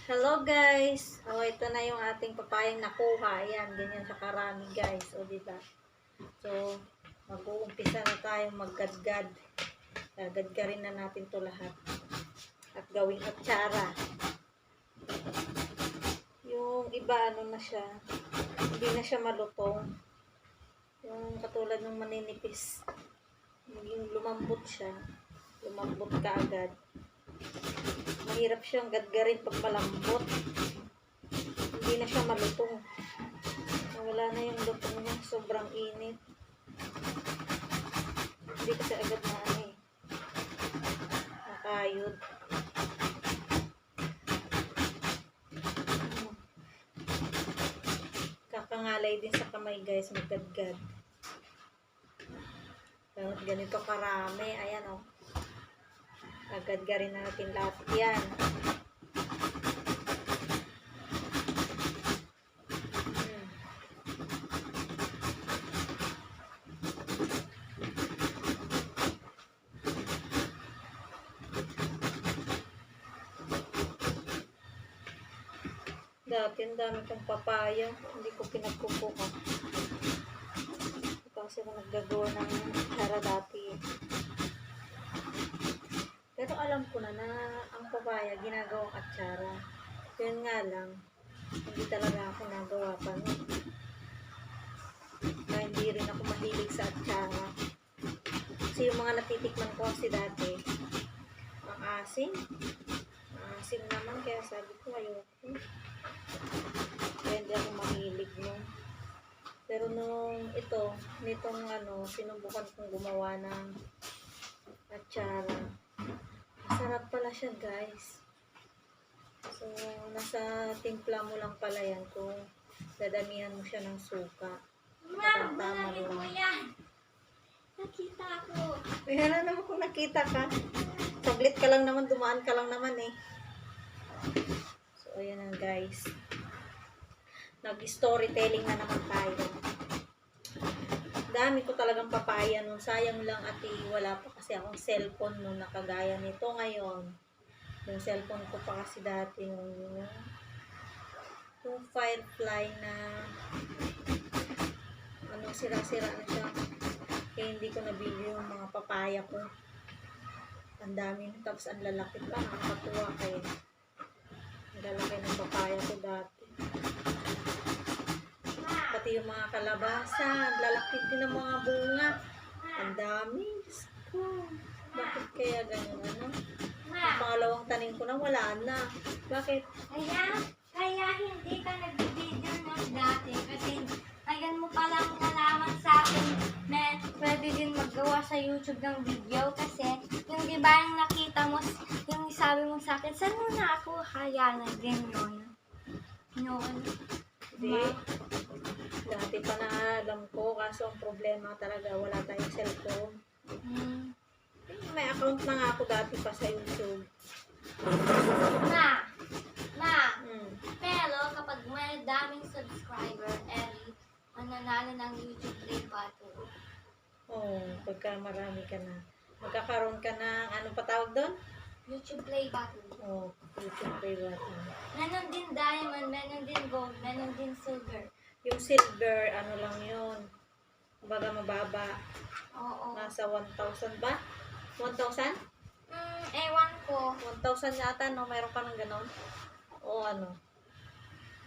Hello guys! Ito na yung ating papayang nakuha. Ayan, ganyan siya karami guys. Diba? So, mag-uumpisa na tayo maggadgad. Gadgarin na natin to lahat. At gawing atsara. Yung iba, na siya. Hindi na siya malutong. Yung katulad ng maninipis. Yung lumambot siya. Lumambot ka agad. Mahirap siyang gadgarin pag malambot. Hindi na siya malutong. Wala na yung lutong niya. Sobrang init. Hindi kasi agad na nakayod. Kakangalay din sa kamay guys. Maggadgad. Ganito karami. Ayan o. Gadgarin natin lahat yan. Dati ang dami kong papaya. Hindi ko pinagkukuha. Kasi ako naggagawa ng atsara dati. Pero alam ko na ang papaya ginagawang atsara. Yun nga lang, hindi talaga ako nagawa pa nun. Kaya hindi rin ako mahilig sa atsara. Kasi yung mga natitikman ko kasi dati, ang asim. Ang asim naman, kaya sabi ko ayoko. Kaya hindi ako mahilig nun. Pero nitong sinubukan kong gumawa ng atsara. Masarap pala siya guys. So, nasa timpla mo lang pala yan kung dadamihan mo siya ng suka. Tama mo yan. Nakita ko. Ayan naman kung nakita ka. Saglit ka lang naman, dumaan ka lang naman eh. So, ayan na guys. Nag-storytelling na naman tayo. Dami ko talagang papaya nun. Sayang lang wala pa kasi akong cellphone nun nakagaya nito ngayon. Yung cellphone ko pa kasi dati yung Firefly na sira-sira na siya. Kaya hindi ko nabili yung mga papaya ko. Ang dami. Tapos ang lalaki pa. Nakakatuwa kayo. Ang lalaki ng papaya ko dati. Pati yung mga kalabasa, ang lalaki din ng mga bunga. Ang dami. Diyos ko. Bakit kaya ganyan Ang pangalawang tanim ko na wala na. Bakit? Kaya hindi ka nag-video na dati. Kasi ngayon mo palang nalaman sa akin na pwede din maggawa sa YouTube ng video. Kasi yung di ba yung nakita mo, yung sabi mo sa akin, saan mo na ako kaya na din yun? Noon. Hindi. Dati pa na alam ko, kaso ang problema talaga, wala tayong cellphone. May account na nga ako dati pa sa YouTube. Pero kapag may daming subscriber, mananalo ng YouTube Play Button. Pagka marami ka na. Magkakaroon ka ng, anong patawag doon? YouTube Play Button. YouTube Play Button. Meron din diamond, meron din gold, meron din silver. Yung silver, lang yun. Kumbaga mababa. Oo. Nasa 1,000 ba? 1,000? Ewan ko. 1,000 yata, no? Mayroon ka ng ganon? O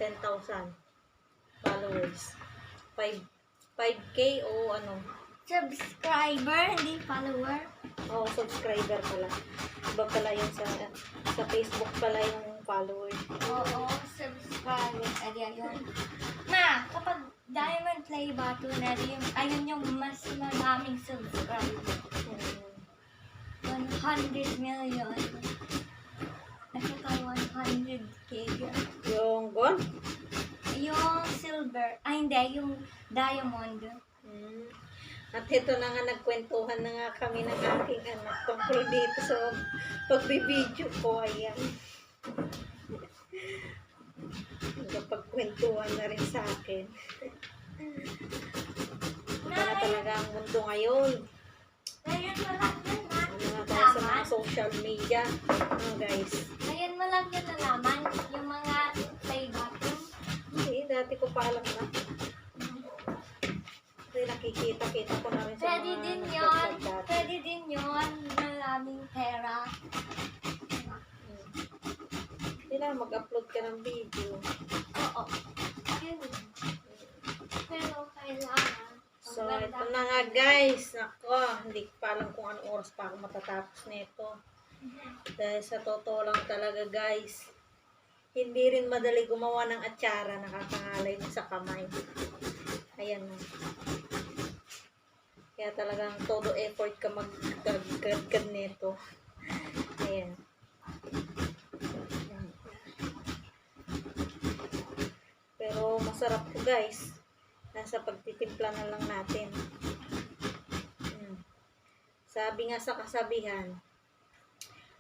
10,000 followers. 5K o Subscriber, hindi follower. Subscriber pala. Iba pala yun sa Facebook pala yung followers. Oo, subscriber. Ayun. Kapag Diamond Play Button, ayun yung mas maraming subscriber. 100 million. At saka 100K. Yung gold? Yung silver. Hindi. Yung diamond. At ito na nga, nagkwentuhan na nga kami ng aking anak tungkol dito sa pagbibideo ko. Ayan. Nagpagkwentuhan na rin sa akin. Ito na talaga ang mundo ngayon. Ngayon mo lang yan, Tayo sa mga social media. Guys. Ngayon mo lang yan nalaman yung paalam na. Kasi nakikita ko na rin sa Pwede mga din yun. nag-vlog dati. Pwede din yun. Maraming pera. Kailangan mag-upload ka ng video. Oo. Yun. Pero kailangan. So, ito na nga guys. Ako, hindi ko pa alam kung anong oras pa ako matatapos nito. Dahil sa totoo lang talaga guys, hindi rin madali gumawa ng atsara, nakakangalay mo sa kamay. Ayan na. Kaya talagang todo effort ka mag-gad nito. Ayan. Ayan. Pero masarap to guys. Nasa pagtitimpla na lang natin. Sabi nga sa kasabihan,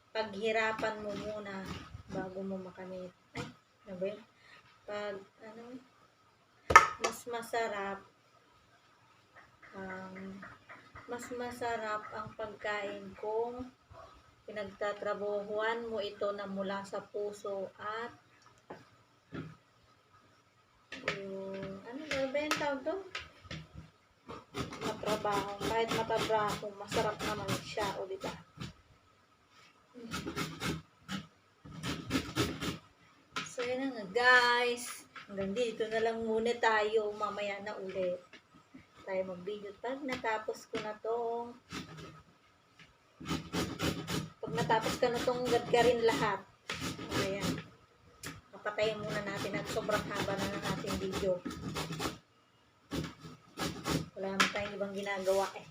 paghirapan mo muna bago mo makamit. Ay, ano ba yun? Mas masarap ang pagkain kung pinagtatrabahuan mo ito na mula sa puso at ano ba yung tawag doon? Matrabaho. Kahit matabraho, masarap naman siya, o diba? So, yun na nga guys. Hanggang dito na lang muna tayo. Mamaya na ulit tayo mag-video. Pag natapos ko na tong gadgarin lahat. Ayan. Napatayin muna natin at sobrang haba na ng ating video. Wala naman tayong ibang ginagawa eh.